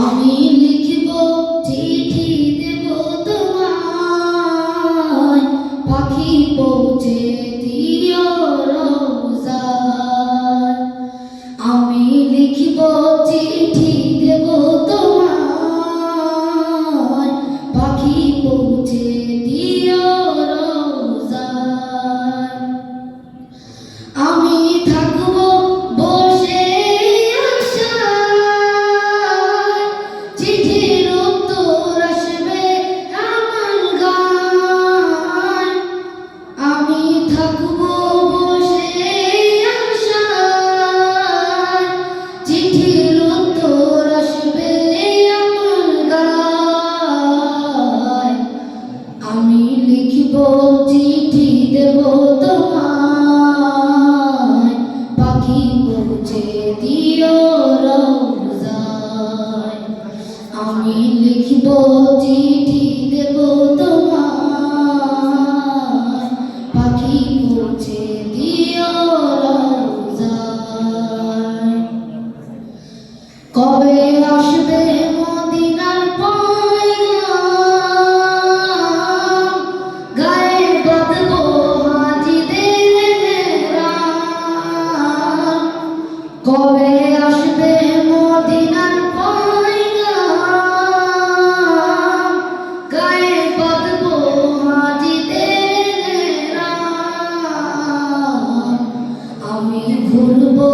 আমি লিখব চিঠি দেব তোমায়, পাখি পৌঁছে দিও রওজায়। আমি লিখব চিঠি দেব তোমায়, পাখি পৌঁছে দিও রওজায়। আমি থাকব বসে আশায়, চিঠির উত্তর আসবে আমার গায়। আমি থাকব বসে আশায়, চিঠির উত্তর আসবে আমার গায়। আমি লিখব চিঠি দেব তোমায়, পাখি পৌঁছে দিও রওজায়। আমি লিখব চিঠি দেব তোমায়, পাখি পৌঁছে দিও রওজায়। কবে আসবে মদিনার পয়গাম, গায়ে বাঁধবো হাজিদের এহরাম। কবে আসবে মদিনার পয়গাম, গায়ে বাঁধবো হাজিদের এহরাম। আমি ঘুরবো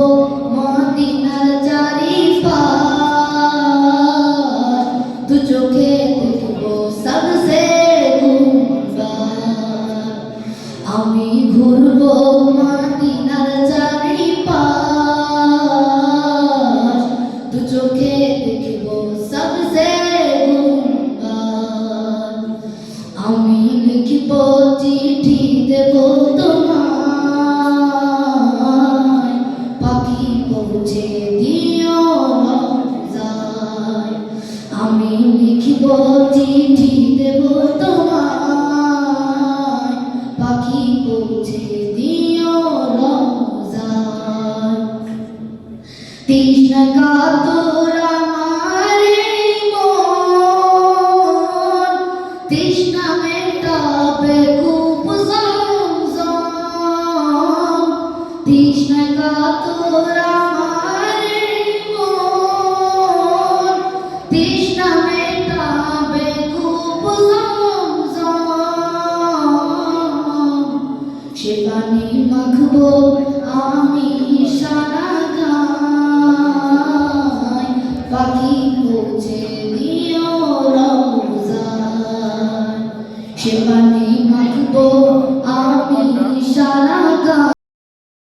মদিনার চারিপাশ, দু চোখে দেখবো সবসে গুণগান। আমি ঘুরবো মদিনার চারিপাশ, দু চোখে দেখবো সবসে গুণগান। আমি লিখব চিঠি দেব তোমায়, পাখি পৌঁছে দিও রওজায়। আমি লিখব চিঠি দেব তোমায়, পাখি পৌঁছে দিও রওজায়। তৃষ্ণা কাতর আমার এই মন, তৃষ্ণা মেটাবে কূপ জমজম। তৃষ্ণা কাতর